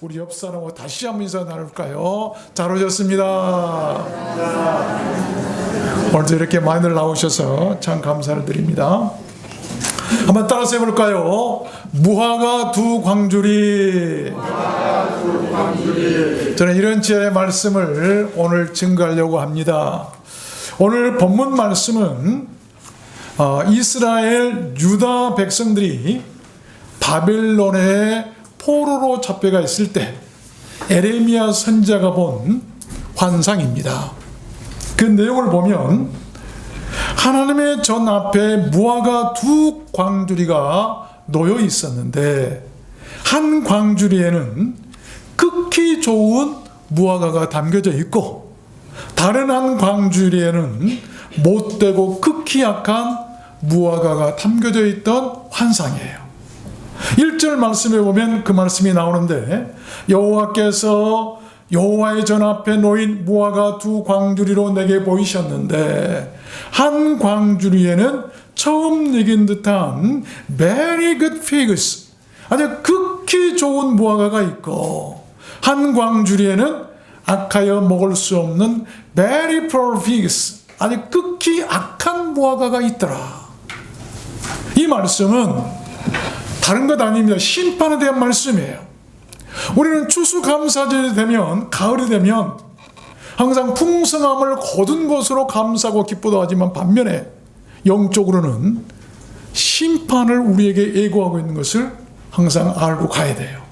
우리 옆 사람하고 다시 한번 인사 나눌까요? 잘 오셨습니다. 오늘도 이렇게 많이들 나오셔서 참 감사를 드립니다. 한번 따라서 해볼까요? 무화과 두 광주리. 저는 이런 제의 말씀을 오늘 증거하려고 합니다. 오늘 본문 말씀은 이스라엘 유다 백성들이 바벨론의 포로로 잡혀가 있을 때 에레미야 선지자가 본 환상입니다. 그 내용을 보면 하나님의 전 앞에 무화과 두 광주리가 놓여 있었는데 한 광주리에는 극히 좋은 무화과가 담겨져 있고 다른 한 광주리에는 못되고 극히 약한 무화과가 담겨져 있던 환상이에요. 1절 말씀에 보면 그 말씀이 나오는데 여호와께서 여호와의 전 앞에 놓인 무화과 두 광주리로 내게 보이셨는데 한 광주리에는 처음 익은 듯한 very good figs, 아주 극히 좋은 무화과가 있고 한 광주리에는 악하여 먹을 수 없는 very poor figs, 아주 극히 악한 무화과가 있더라. 이 말씀은 다른 것 아닙니다. 심판에 대한 말씀이에요. 우리는 추수감사절이 되면, 가을이 되면 항상 풍성함을 거둔 것으로 감사하고 기쁘다 하지만 반면에 영적으로는 심판을 우리에게 예고하고 있는 것을 항상 알고 가야 돼요.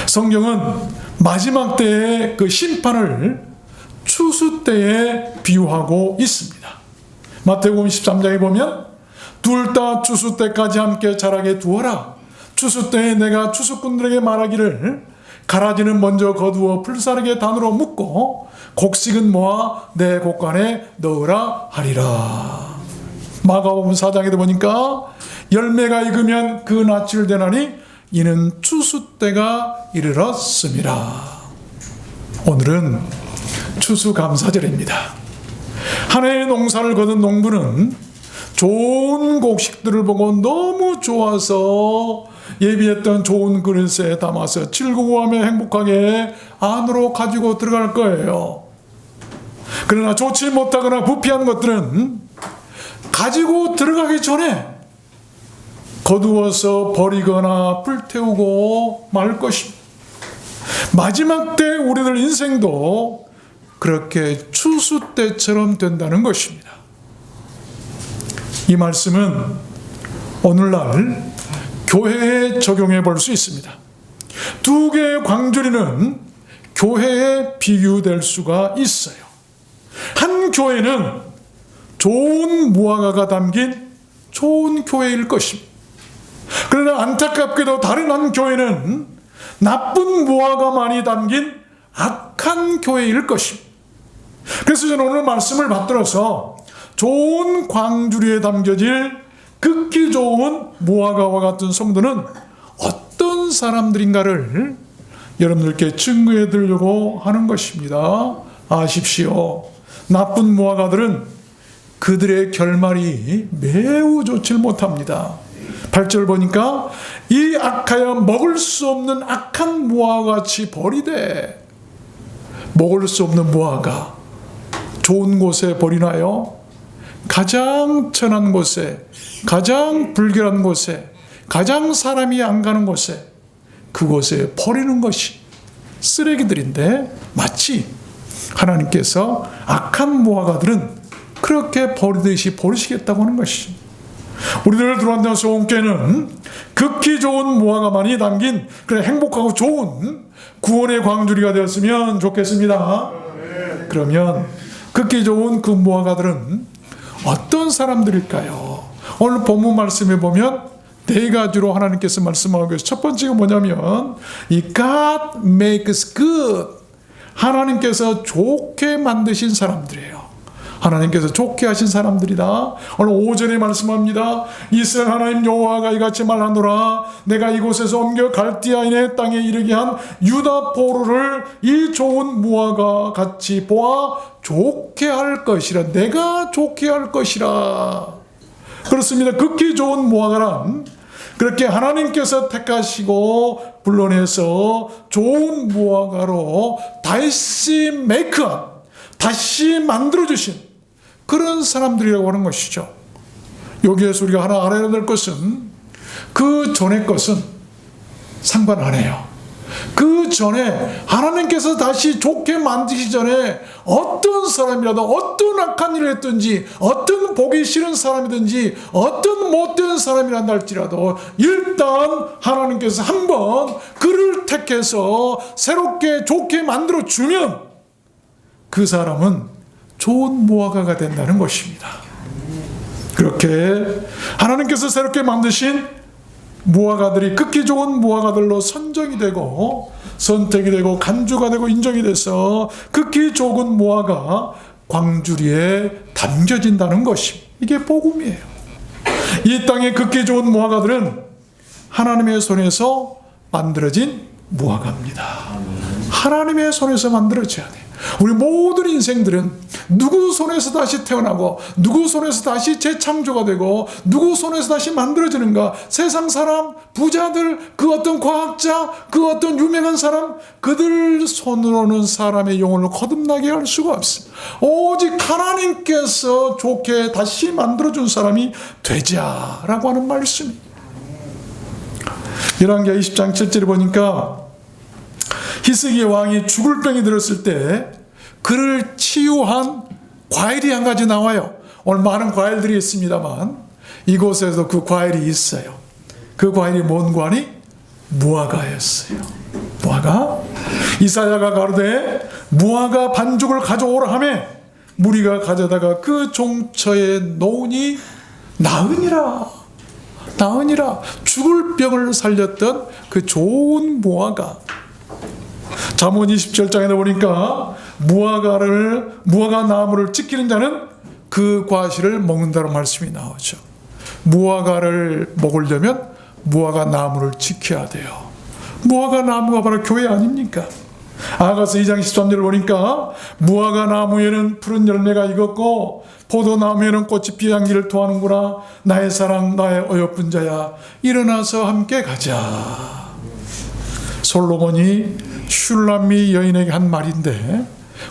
성경은 마지막 때의 그 심판을 추수 때에 비유하고 있습니다. 마태복음 13장에 보면 둘 다 추수 때까지 함께 자라게 두어라. 추수 때에 내가 추수꾼들에게 말하기를 가라지는 먼저 거두어 풀사르게 단으로 묶고 곡식은 모아 내 곡간에 넣으라 하리라. 마가복음 4장에도 보니까 열매가 익으면 그 낯을 대나니 이는 추수 때가 이르렀습니다. 오늘은 추수감사절입니다. 한 해의 농사를 거둔 농부는 좋은 곡식들을 보고 너무 좋아서 예비했던 좋은 그릇에 담아서 즐거워하며 행복하게 안으로 가지고 들어갈 거예요. 그러나 좋지 못하거나 부패한 것들은 가지고 들어가기 전에 거두어서 버리거나 불태우고 말 것입니다. 마지막 때 우리들 인생도 그렇게 추수 때처럼 된다는 것입니다. 이 말씀은 오늘날 교회에 적용해 볼 수 있습니다. 두 개의 광주리는 교회에 비유될 수가 있어요. 한 교회는 좋은 무화과가 담긴 좋은 교회일 것입니다. 그러나 안타깝게도 다른 한 교회는 나쁜 무화과만이 담긴 악한 교회일 것입니다. 그래서 저는 오늘 말씀을 받들어서 좋은 광주리에 담겨질 극히 좋은 무화과와 같은 성도는 어떤 사람들인가를 여러분들께 증거해 드리려고 하는 것입니다. 아십시오. 나쁜 무화과들은 그들의 결말이 매우 좋지 못합니다. 8절 보니까 이 악하여 먹을 수 없는 악한 무화과같이 버리되, 먹을 수 없는 무화과 좋은 곳에 버리나요? 가장 천한 곳에, 가장 불결한 곳에, 가장 사람이 안 가는 곳에, 그곳에 버리는 것이 쓰레기들인데 마치 하나님께서 악한 무화과들은 그렇게 버리듯이 버리시겠다고 하는 것이, 우리들 들어왔던 소원께는 극히 좋은 무화과만이 담긴 그런 행복하고 좋은 구원의 광주리가 되었으면 좋겠습니다. 그러면 극히 좋은 그 무화과들은 어떤 사람들일까요? 오늘 본문 말씀에 보면 네 가지로 하나님께서 말씀하고 계세요. 첫 번째가 뭐냐면 이 God makes good, 하나님께서 좋게 만드신 사람들이에요. 하나님께서 좋게 하신 사람들이다. 오늘 5절에 말씀합니다. 이스라엘 하나님 여호와가 이같이 말하노라. 내가 이곳에서 옮겨 갈대아인의 땅에 이르게 한 유다 포로를 이 좋은 무화과 같이 보아 좋게 할 것이라. 내가 좋게 할 것이라. 그렇습니다. 극히 좋은 무화과란 그렇게 하나님께서 택하시고 불러내서 좋은 무화과로 다시 메이크한, 다시 만들어주신 그런 사람들이라고 하는 것이죠. 여기에서 우리가 하나 알아야 될 것은 그 전의 것은 상관 안 해요. 그 전에 하나님께서 다시 좋게 만드시기 전에 어떤 사람이라도 어떤 악한 일을 했든지 어떤 보기 싫은 사람이든지 어떤 못된 사람이란다 할지라도 일단 하나님께서 한번 그를 택해서 새롭게 좋게 만들어주면 그 사람은 좋은 무화과가 된다는 것입니다. 그렇게 하나님께서 새롭게 만드신 무화과들이 극히 좋은 무화과들로 선정이 되고 선택이 되고 간주가 되고 인정이 돼서 극히 좋은 무화과 광주리에 담겨진다는 것입니다. 이게 복음이에요. 이 땅의 극히 좋은 무화과들은 하나님의 손에서 만들어진 무화과입니다. 하나님의 손에서 만들어져야 돼요. 우리 모든 인생들은 누구 손에서 다시 태어나고 누구 손에서 다시 재창조가 되고 누구 손에서 다시 만들어지는가? 세상 사람, 부자들, 그 어떤 과학자, 그 어떤 유명한 사람, 그들 손으로는 사람의 영혼을 거듭나게 할 수가 없습니다. 오직 하나님께서 좋게 다시 만들어준 사람이 되자라고 하는 말씀입니다. 열왕기하 20장 7절에 보니까 히스기야 왕이 죽을 병이 들었을 때 그를 치유한 과일이 한 가지 나와요. 오늘 많은 과일들이 있습니다만 이곳에도 그 과일이 있어요. 그 과일이 뭔 과일이? 무화과였어요. 무화과? 이사야가 가로되 무화과 반죽을 가져오라 하며 무리가 가져다가 그 종처에 놓으니 나으니라. 나으니라. 죽을 병을 살렸던 그 좋은 무화과. 잠언 27장에 보니까 무화과 나무를 지키는 자는 그 과실을 먹는다는 말씀이 나오죠. 무화과를 먹으려면 무화과 나무를 지켜야 돼요. 무화과 나무가 바로 교회 아닙니까? 아가서 2장 13절을 보니까 무화과 나무에는 푸른 열매가 익었고 포도나무에는 꽃이 피향기를 토하는구나. 나의 사랑 나의 어여쁜 자야 일어나서 함께 가자. 솔로몬이 슐람미 여인에게 한 말인데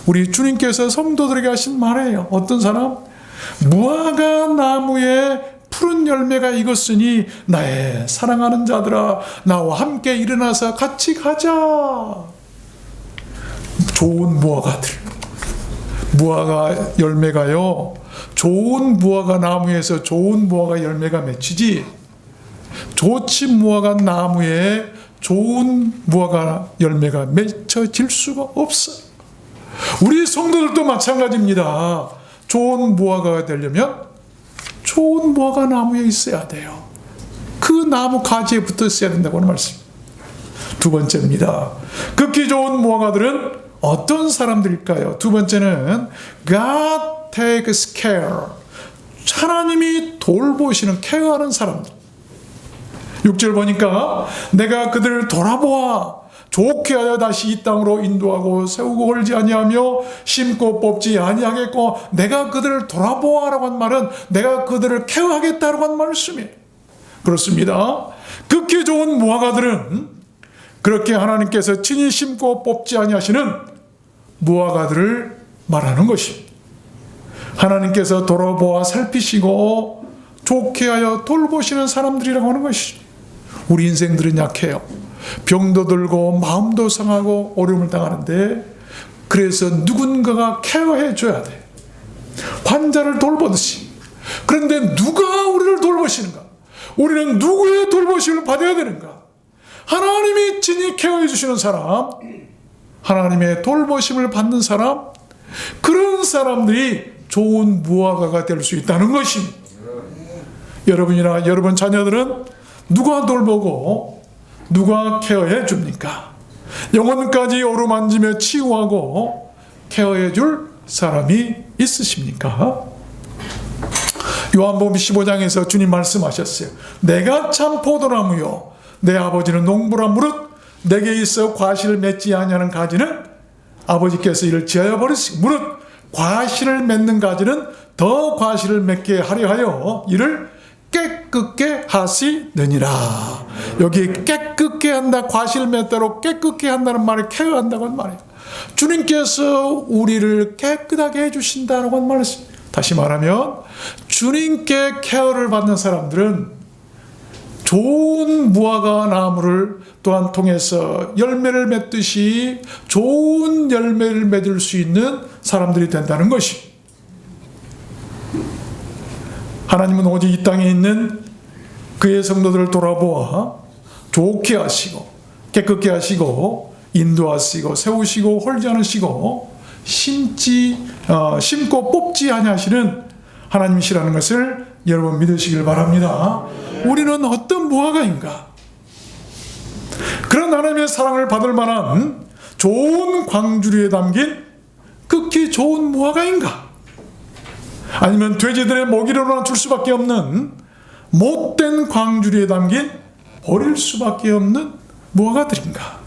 우리 주님께서 성도들에게 하신 말이에요. 어떤 사람? 무화과 나무에 푸른 열매가 익었으니 나의 사랑하는 자들아 나와 함께 일어나서 같이 가자. 좋은 무화과들, 무화과 열매가요, 좋은 무화과 나무에서 좋은 무화과 열매가 맺히지 좋지 무화과 나무에 좋은 무화과 열매가 맺혀질 수가 없어요. 우리 성도들도 마찬가지입니다. 좋은 무화과가 되려면 좋은 무화과 나무에 있어야 돼요. 그 나무 가지에 붙어 있어야 된다고 하는 말씀입니다. 두 번째입니다. 극히 좋은 무화과들은 어떤 사람들일까요? 두 번째는 God takes care. 하나님이 돌보시는, 케어하는 사람들. 6절 보니까 내가 그들을 돌아보아 좋게 하여 다시 이 땅으로 인도하고 세우고 헐지 아니하며 심고 뽑지 아니하겠고 내가 그들을 돌아보아라고 한 말은 내가 그들을 케어하겠다라고 한 말씀이에요. 그렇습니다. 극히 좋은 무화과들은 그렇게 하나님께서 친히 심고 뽑지 아니하시는 무화과들을 말하는 것입니다. 하나님께서 돌아보아 살피시고 좋게 하여 돌보시는 사람들이라고 하는 것이죠. 우리 인생들은 약해요. 병도 들고 마음도 상하고 어려움을 당하는데 그래서 누군가가 케어해 줘야 돼. 환자를 돌보듯이. 그런데 누가 우리를 돌보시는가? 우리는 누구의 돌보심을 받아야 되는가? 하나님이 친히 케어해 주시는 사람, 하나님의 돌보심을 받는 사람, 그런 사람들이 좋은 무화과가 될 수 있다는 것입니다. 여러분이나 여러분 자녀들은 누가 돌보고 누가 케어해 줍니까? 영혼까지 어루만지며 치유하고 케어해 줄 사람이 있으십니까? 요한복음 15장에서 주님 말씀하셨어요. 내가 참 포도나무요 내 아버지는 농부라 무릇 내게 있어 과실을 맺지 아니하는 가지는 아버지께서 이를 지하여 버리시고 무릇 과실을 맺는 가지는 더 과실을 맺게 하려 하여 이를 깨끗게 하시느니라. 여기 깨끗게 한다, 과실မဲ့대로 깨끗게 한다는 말을 케어한다고 하는 말이에요. 주님께서 우리를 깨끗하게 해주신다라고 하는 말을, 다시 말하면 주님께 케어를 받는 사람들은 좋은 무화과 나무를 또한 통해서 열매를 맺듯이 좋은 열매를 맺을 수 있는 사람들이 된다는 것이, 하나님은 오직 이 땅에 있는 그의 성도들을 돌아보아 좋게 하시고 깨끗게 하시고 인도하시고 세우시고 홀지 않으시고 심고 뽑지 아니하시는 하나님이시라는 것을 여러분 믿으시길 바랍니다. 우리는 어떤 무화과인가? 그런 하나님의 사랑을 받을 만한 좋은 광주리에 담긴 극히 좋은 무화과인가? 아니면 돼지들의 먹이로나 줄 수밖에 없는 못된 광주리에 담긴 버릴 수밖에 없는 무화과들인가?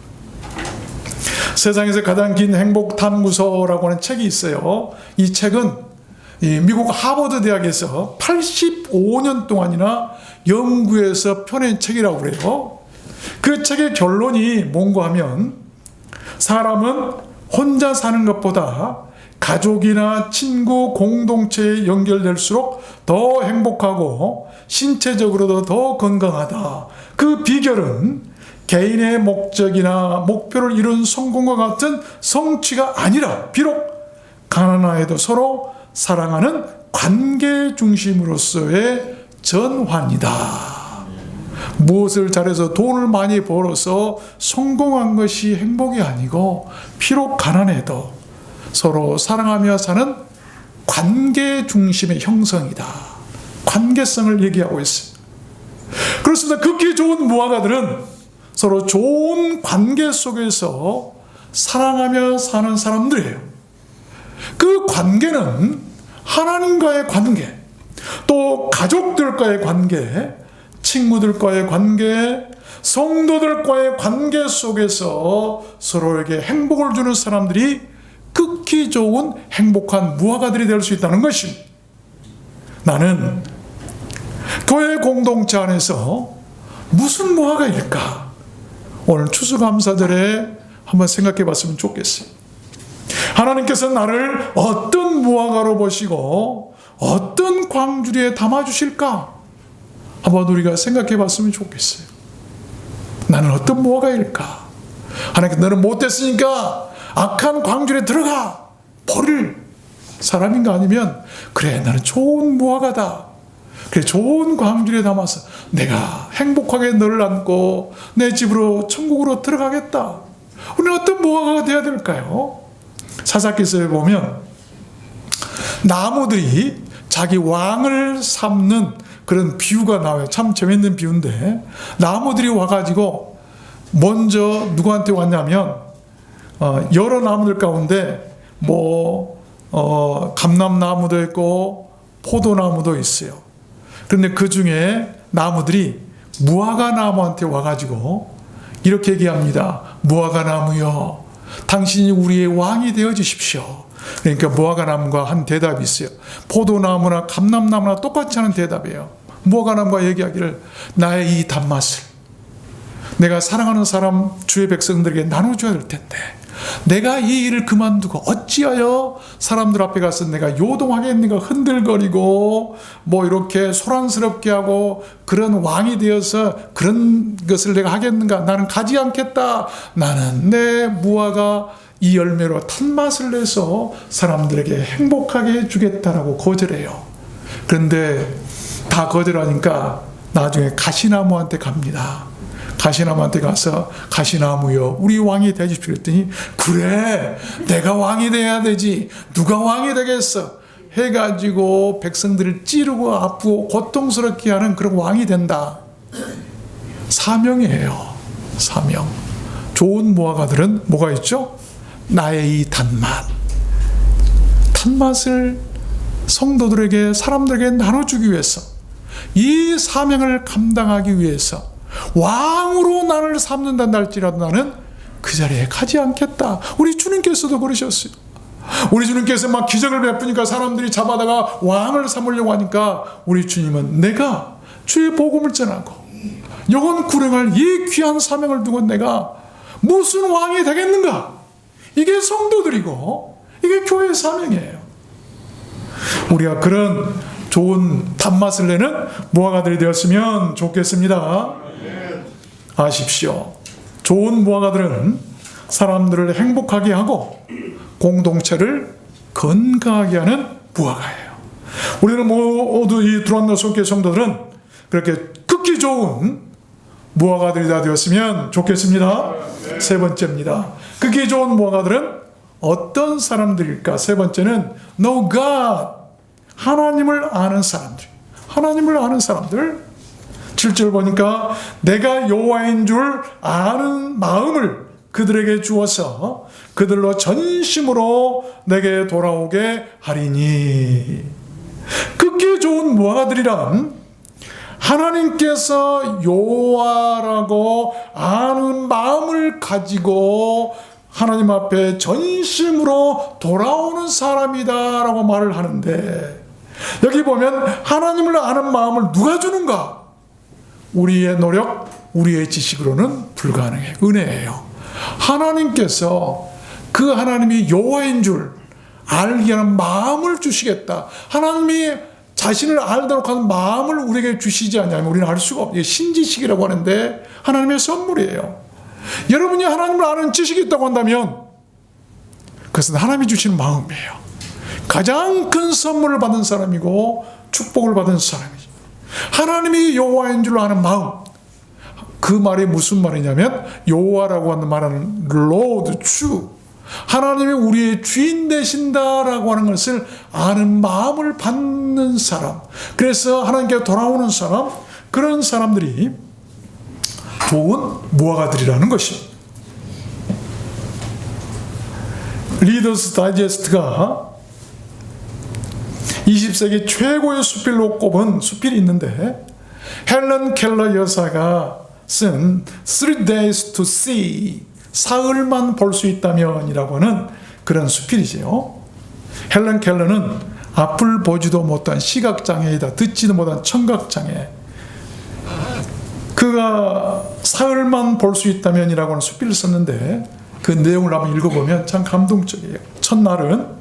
세상에서 가장 긴 행복 탐구서라고 하는 책이 있어요. 이 책은 미국 하버드 대학에서 85년 동안이나 연구해서 펴낸 책이라고 그래요. 그 책의 결론이 뭔가 하면, 사람은 혼자 사는 것보다 가족이나 친구, 공동체에 연결될수록 더 행복하고 신체적으로도 더 건강하다. 그 비결은 개인의 목적이나 목표를 이룬 성공과 같은 성취가 아니라 비록 가난하여도 서로 사랑하는 관계 중심으로서의 전환이다. 무엇을 잘해서 돈을 많이 벌어서 성공한 것이 행복이 아니고 비록 가난해도 서로 사랑하며 사는 관계 중심의 형성이다. 관계성을 얘기하고 있습니다. 그렇습니다. 극히 좋은 무화과들은 서로 좋은 관계 속에서 사랑하며 사는 사람들이에요. 그 관계는 하나님과의 관계, 또 가족들과의 관계, 친구들과의 관계, 성도들과의 관계 속에서 서로에게 행복을 주는 사람들이 극히 좋은 행복한 무화과들이 될 수 있다는 것입니다. 나는 교회 공동체 안에서 무슨 무화과일까? 오늘 추수감사절에 한번 생각해 봤으면 좋겠어요. 하나님께서 나를 어떤 무화과로 보시고 어떤 광주리에 담아주실까? 한번 우리가 생각해 봤으면 좋겠어요. 나는 어떤 무화과일까? 하나님께서 너는 못됐으니까 악한 광주리에 들어가! 버릴 사람인가? 아니면 그래, 나는 좋은 무화과다. 그래, 좋은 광주리에 담아서 내가 행복하게 너를 안고 내 집으로 천국으로 들어가겠다. 우리는 어떤 무화과가 되어야 될까요? 사사기서에 보면 나무들이 자기 왕을 삼는 그런 비유가 나와요. 참 재밌는 비유인데, 나무들이 와가지고 먼저 누구한테 왔냐면 여러 나무들 가운데 감람나무도 있고 포도나무도 있어요. 그런데 그 중에 나무들이 무화과 나무한테 와가지고 이렇게 얘기합니다. 무화과 나무여, 당신이 우리의 왕이 되어 주십시오. 그러니까 무화과 나무가 한 대답이 있어요. 포도나무나 감람나무나 똑같이 하는 대답이에요. 무화과 나무가 얘기하기를, 나의 이 단맛을 내가 사랑하는 사람, 주의 백성들에게 나눠줘야 될 텐데 내가 이 일을 그만두고 어찌하여 사람들 앞에 가서 내가 요동하겠는가, 흔들거리고 이렇게 소란스럽게 하고 그런 왕이 되어서 그런 것을 내가 하겠는가? 나는 가지 않겠다. 나는 내 무화과 이 열매로 탄맛을 내서 사람들에게 행복하게 해주겠다라고 거절해요. 그런데 다 거절하니까 나중에 가시나무한테 갑니다. 가시나무한테 가서, 가시나무여, 우리 왕이 되십시오. 그랬더니, 그래, 내가 왕이 돼야 되지, 누가 왕이 되겠어 해가지고 백성들을 찌르고 아프고 고통스럽게 하는 그런 왕이 된다. 사명이에요. 사명. 좋은 무화과들은 뭐가 있죠? 나의 이 단맛을 성도들에게, 사람들에게 나눠주기 위해서, 이 사명을 감당하기 위해서 왕으로 나를 삼는다 할지라도 나는 그 자리에 가지 않겠다. 우리 주님께서도 그러셨어요. 우리 주님께서 막 기적을 베푸니까 사람들이 잡아다가 왕을 삼으려고 하니까 우리 주님은 내가 주의 복음을 전하고 영혼 구령할 이 귀한 사명을 두고 내가 무슨 왕이 되겠는가? 이게 성도들이고 이게 교회의 사명이에요. 우리가 그런 좋은 단맛을 내는 무화과들이 되었으면 좋겠습니다. 아십시오. 좋은 무화과들은 사람들을 행복하게 하고 공동체를 건강하게 하는 무화과예요. 우리는 모두 이 두란노 속교회 성도들은 그렇게 극히 좋은 무화과들이 다 되었으면 좋겠습니다. 세 번째입니다. 극히 좋은 무화과들은 어떤 사람들일까? 세 번째는 know God, 하나님을 아는 사람들. 하나님을 아는 사람들. 7절 보니까 내가 여호와인 줄 아는 마음을 그들에게 주어서 그들로 전심으로 내게 돌아오게 하리니. 극히 좋은 무화과들이란 하나님께서 여호와라고 아는 마음을 가지고 하나님 앞에 전심으로 돌아오는 사람이다라고 말을 하는데, 여기 보면 하나님을 아는 마음을 누가 주는가? 우리의 노력, 우리의 지식으로는 불가능해요. 은혜예요. 하나님께서 그 하나님이 여호와인 줄 알게 하는 마음을 주시겠다. 하나님이 자신을 알도록 하는 마음을 우리에게 주시지 않냐면 우리는 알 수가 없어요. 신지식이라고 하는데 하나님의 선물이에요. 여러분이 하나님을 아는 지식이 있다고 한다면 그것은 하나님이 주시는 마음이에요. 가장 큰 선물을 받은 사람이고 축복을 받은 사람이죠. 하나님이 여호와인 줄 아는 마음. 그 말이 무슨 말이냐면 여호와라고 하는 말은 Lord, 주, 하나님이 우리의 주인 되신다라고 하는 것을 아는 마음을 받는 사람, 그래서 하나님께 돌아오는 사람, 그런 사람들이 좋은 무화과들이라는 것입니다. 리더스 다이제스트가 20세기 최고의 수필로 꼽은 수필이 있는데, 헬런 켈러 여사가 쓴 Three Days to See, 사흘만 볼 수 있다면 이라고 하는 그런 수필이지요. 헬런 켈러는 앞을 보지도 못한 시각장애이다, 듣지도 못한 청각장애. 그가 사흘만 볼 수 있다면 이라고 하는 수필을 썼는데 그 내용을 한번 읽어보면 참 감동적이에요. 첫날은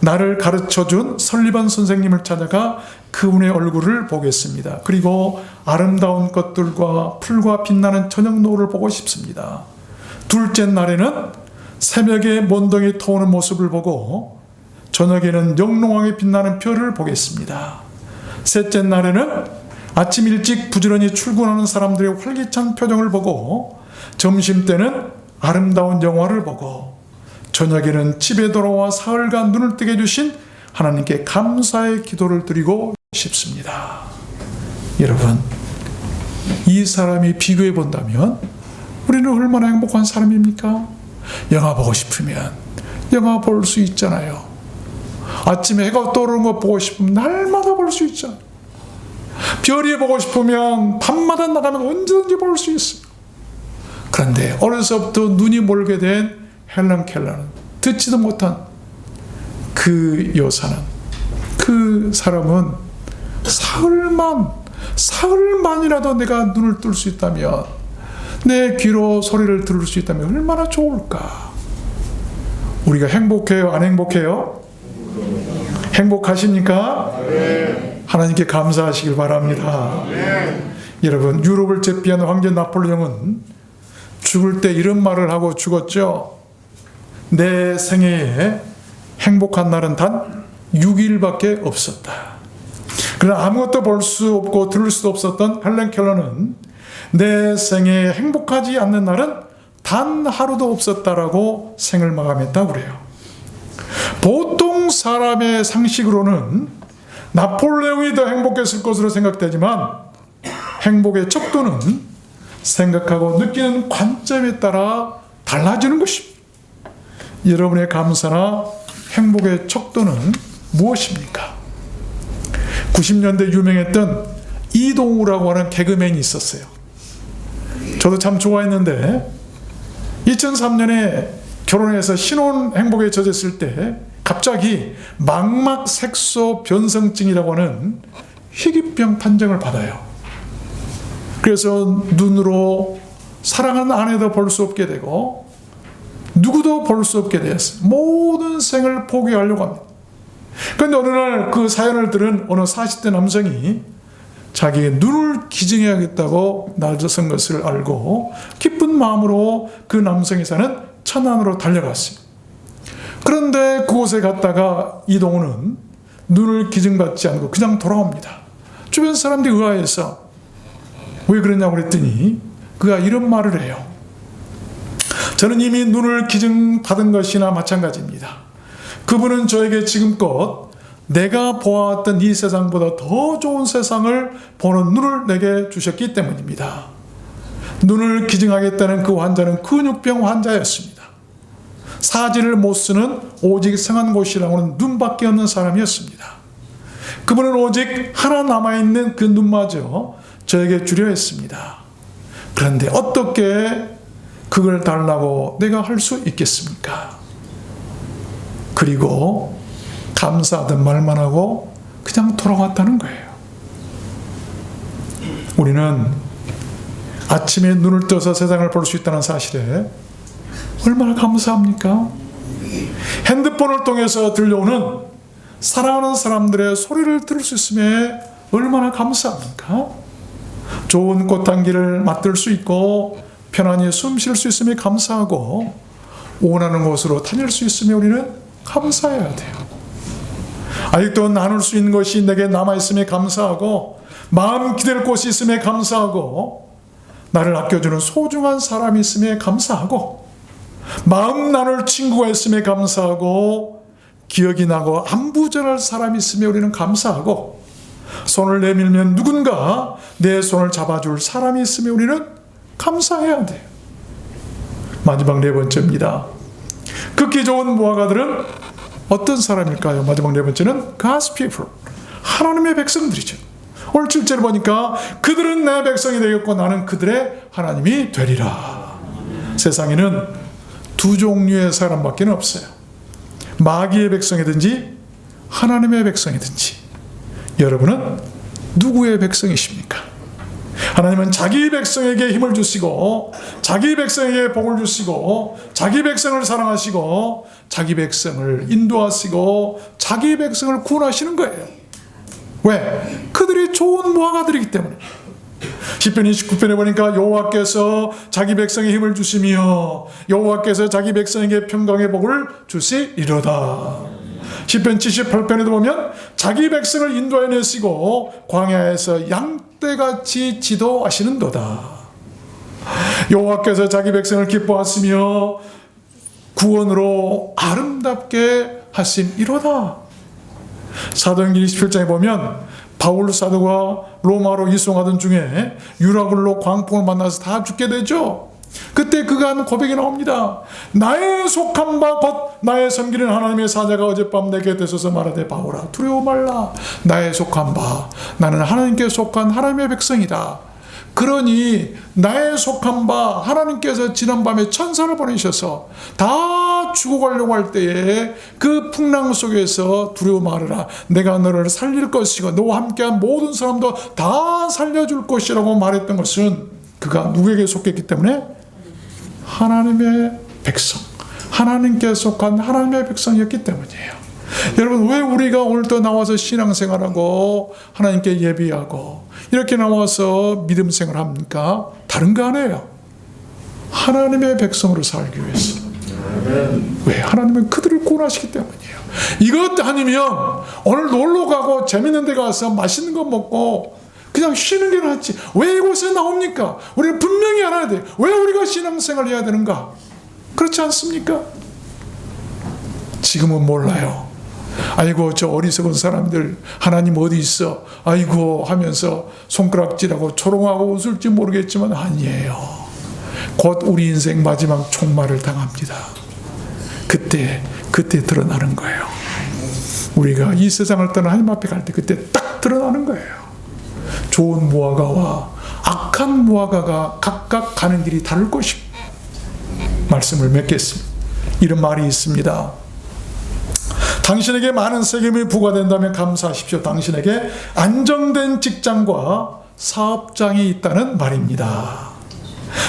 나를 가르쳐준 설리반 선생님을 찾아가 그분의 얼굴을 보겠습니다. 그리고 아름다운 것들과 풀과 빛나는 저녁 노을을 보고 싶습니다. 둘째 날에는 새벽에 먼동이 터오는 모습을 보고 저녁에는 영롱하게 빛나는 별을 보겠습니다. 셋째 날에는 아침 일찍 부지런히 출근하는 사람들의 활기찬 표정을 보고 점심때는 아름다운 영화를 보고 저녁에는 집에 돌아와 사흘간 눈을 뜨게 해주신 하나님께 감사의 기도를 드리고 싶습니다. 여러분, 이 사람이 비교해 본다면 우리는 얼마나 행복한 사람입니까? 영화 보고 싶으면 영화 볼 수 있잖아요. 아침에 해가 떠오르는 거 보고 싶으면 날마다 볼 수 있잖아요. 별이 보고 싶으면 밤마다 나가면 언제든지 볼 수 있어요. 그런데 어려서부터 눈이 멀게 된 헬런 켈러는, 듣지도 못한 그 여사는, 그 사람은 사흘만이라도 내가 눈을 뜰 수 있다면, 내 귀로 소리를 들을 수 있다면 얼마나 좋을까. 우리가 행복해요? 안 행복해요? 행복하십니까? 하나님께 감사하시길 바랍니다. 여러분, 유럽을 제비한 황제 나폴레옹은 죽을 때 이런 말을 하고 죽었죠. 내 생애에 행복한 날은 단 6일밖에 없었다. 그러나 아무것도 볼 수 없고 들을 수도 없었던 헬런 켈러는 내 생애에 행복하지 않는 날은 단 하루도 없었다라고 생을 마감했다고 그래요. 보통 사람의 상식으로는 나폴레옹이 더 행복했을 것으로 생각되지만 행복의 척도는 생각하고 느끼는 관점에 따라 달라지는 것입니다. 여러분의 감사나 행복의 척도는 무엇입니까? 90년대 유명했던 이동우라고 하는 개그맨이 있었어요. 저도 참 좋아했는데 2003년에 결혼해서 신혼 행복에 젖었을 때 갑자기 망막색소 변성증이라고 하는 희귀병 판정을 받아요. 그래서 눈으로 사랑하는 아내도 볼 수 없게 되고 누구도 볼 수 없게 되었어요. 모든 생을 포기하려고 합니다. 그런데 어느 날 그 사연을 들은 어느 40대 남성이 자기의 눈을 기증해야겠다고 나서선 것을 알고 기쁜 마음으로 그 남성이 사는 천안으로 달려갔어요. 그런데 그곳에 갔다가 이동우는 눈을 기증받지 않고 그냥 돌아옵니다. 주변 사람들이 의아해서 왜 그러냐고 그랬더니 그가 이런 말을 해요. 저는 이미 눈을 기증받은 것이나 마찬가지입니다. 그분은 저에게 지금껏 내가 보아왔던 이 세상보다 더 좋은 세상을 보는 눈을 내게 주셨기 때문입니다. 눈을 기증하겠다는 그 환자는 근육병 환자였습니다. 사지를 못 쓰는 오직 성한곳이라고는 눈밖에 없는 사람이었습니다. 그분은 오직 하나 남아있는 그 눈마저 저에게 주려 했습니다. 그런데 어떻게 그걸 달라고 내가 할 수 있겠습니까? 그리고 감사하던 말만 하고 그냥 돌아왔다는 거예요. 우리는 아침에 눈을 떠서 세상을 볼 수 있다는 사실에 얼마나 감사합니까? 핸드폰을 통해서 들려오는 사랑하는 사람들의 소리를 들을 수 있음에 얼마나 감사합니까? 좋은 꽃향기를 맡을 수 있고 편안히 숨 쉴 수 있음에 감사하고 원하는 곳으로 다닐 수 있음에 우리는 감사해야 돼요. 아직도 나눌 수 있는 것이 내게 남아있음에 감사하고 마음 기댈 곳이 있음에 감사하고 나를 아껴주는 소중한 사람이 있음에 감사하고 마음 나눌 친구가 있음에 감사하고 기억이 나고 안부 전할 사람이 있음에 우리는 감사하고 손을 내밀면 누군가 내 손을 잡아줄 사람이 있음에 우리는 감사해야 돼요. 마지막 네 번째입니다. 극히 좋은 무화과들은 어떤 사람일까요? 마지막 네 번째는 God's people, 하나님의 백성들이죠. 오늘 7절 보니까 그들은 내 백성이 되겠고 나는 그들의 하나님이 되리라. 세상에는 두 종류의 사람밖에 없어요. 마귀의 백성이든지 하나님의 백성이든지. 여러분은 누구의 백성이십니까? 하나님은 자기 백성에게 힘을 주시고 자기 백성에게 복을 주시고 자기 백성을 사랑하시고 자기 백성을 인도하시고 자기 백성을 구원하시는 거예요. 왜? 그들이 좋은 무화과들이기 때문에. 시편 29편에 보니까 여호와께서 자기 백성에 힘을 주시며 여호와께서 자기 백성에게 평강의 복을 주시리로다. 시편 78편에도 보면 자기 백성을 인도해 내시고 광야에서 양떼같이 지도하시는도다. 여호와께서 자기 백성을 기뻐하시며 구원으로 아름답게 하심이로다. 사도행전 27장에 보면 바울 사도가 로마로 이송하던 중에 유라굴로 광풍을 만나서 다 죽게 되죠. 그때 그가 하는 고백이 나옵니다. 나의 속한 바 곧 나의 섬기는 하나님의 사자가 어젯밤 내 곁에 서서 말하되 바울아 두려워 말라. 나의 속한 바 나는 하나님께 속한 하나님의 백성이다. 그러니 나의 속한 바 하나님께서 지난밤에 천사를 보내셔서 다 죽어가려고 할 때에 그 풍랑 속에서 두려워 말하라. 내가 너를 살릴 것이고 너와 함께한 모든 사람도 다 살려줄 것이라고 말했던 것은 그가 누구에게 속했기 때문에 하나님의 백성, 하나님께 속한 하나님의 백성이었기 때문이에요. 여러분, 왜 우리가 오늘도 나와서 신앙생활하고 하나님께 예비하고 이렇게 나와서 믿음생활 합니까? 다른 거 아니에요. 하나님의 백성으로 살기 위해서. 왜? 하나님은 그들을 구원하시기 때문이에요. 이것 아니면 오늘 놀러 가고 재밌는 데 가서 맛있는 거 먹고 그냥 쉬는 게 낫지. 왜 이곳에 나옵니까? 우리는 분명히 알아야 돼요. 왜 우리가 신앙생활을 해야 되는가? 그렇지 않습니까? 지금은 몰라요. 아이고 저 어리석은 사람들 하나님 어디 있어? 아이고 하면서 손가락질하고 조롱하고 웃을지 모르겠지만 아니에요. 곧 우리 인생 마지막 종말을 당합니다. 그때 드러나는 거예요. 우리가 이 세상을 떠나 하나님 앞에 갈 때 그때 딱 드러나는 거예요. 좋은 무화과와 악한 무화과가 각각 가는 길이 다를 것입니다. 말씀을 맺겠습니다. 이런 말이 있습니다. 당신에게 많은 세금이 부과된다면 감사하십시오. 당신에게 안정된 직장과 사업장이 있다는 말입니다.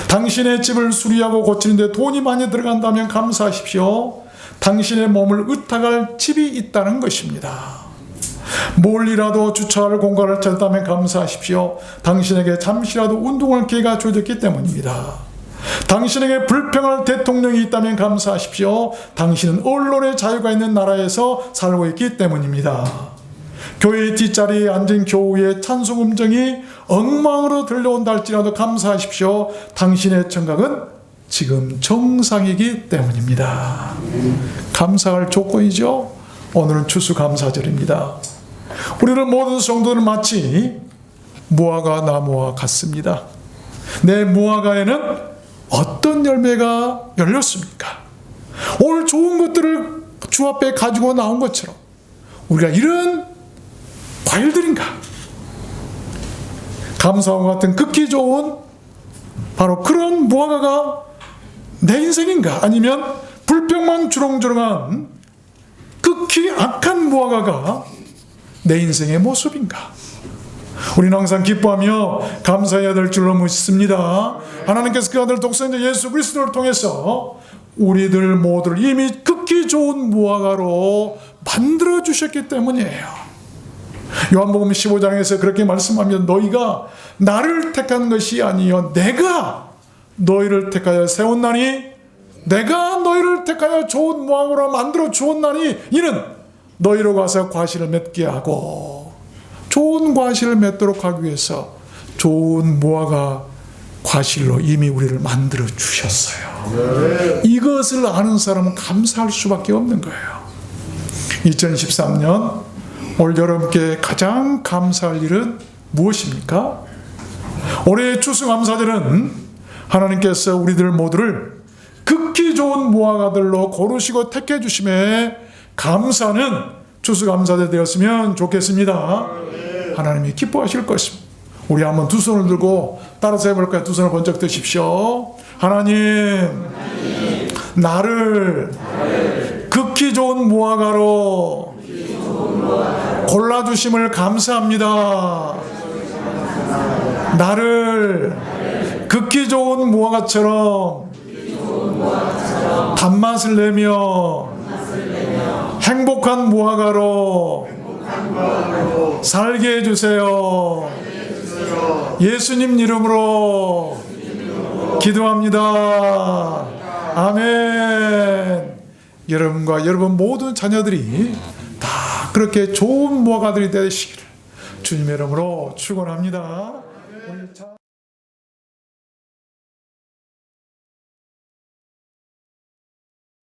당신의 집을 수리하고 고치는데 돈이 많이 들어간다면 감사하십시오. 당신의 몸을 의탁할 집이 있다는 것입니다. 멀리라도 주차할 공간을 찾았다면 감사하십시오. 당신에게 잠시라도 운동할 기회가 주어졌기 때문입니다. 당신에게 불평할 대통령이 있다면 감사하십시오. 당신은 언론의 자유가 있는 나라에서 살고 있기 때문입니다. 교회의 뒷자리에 앉은 교우의 찬송 음정이 엉망으로 들려온다 할지라도 감사하십시오. 당신의 청각은 지금 정상이기 때문입니다. 감사할 조건이죠. 오늘은 추수감사절입니다. 우리는 모든 성도들은 마치 무화과 나무와 같습니다. 내 무화과에는 어떤 열매가 열렸습니까? 오늘 좋은 것들을 주 앞에 가지고 나온 것처럼 우리가 이런 과일들인가? 감사와 같은 극히 좋은 바로 그런 무화과가 내 인생인가? 아니면 불평만 주렁주렁한 극히 악한 무화과가 내 인생의 모습인가? 우리는 항상 기뻐하며 감사해야 될 줄로 믿습니다. 하나님께서 그 아들 독생자 예수 그리스도를 통해서 우리들 모두를 이미 극히 좋은 무화과로 만들어 주셨기 때문이에요. 요한복음 15장에서 그렇게 말씀하면 너희가 나를 택한 것이 아니요 내가 너희를 택하여 세웠나니 내가 너희를 택하여 좋은 무화과로 만들어 주었나니 이는 너희로 가서 과실을 맺게 하고 좋은 과실을 맺도록 하기 위해서 좋은 무화과 과실로 이미 우리를 만들어 주셨어요. 이것을 아는 사람은 감사할 수밖에 없는 거예요. 2013년 올 여러분께 가장 감사할 일은 무엇입니까? 올해의 추수감사절은 하나님께서 우리들 모두를 극히 좋은 무화과들로 고르시고 택해 주심에 감사는 추수감사절 되었으면 좋겠습니다. 하나님이 기뻐하실 것입니다. 우리 한번 두 손을 들고 따라서 해볼까요? 두 손을 번쩍 드십시오. 하나님, 나를 극히 좋은 무화과로 골라주심을 감사합니다. 나를 극히 좋은 무화과처럼 단맛을 내며 행복한 무화과로 살게 해주세요. 예수님 이름으로 기도합니다. 아멘. 여러분과 여러분 모든 자녀들이 다 그렇게 좋은 무화과들이 되시기를 주님의 이름으로 축원합니다.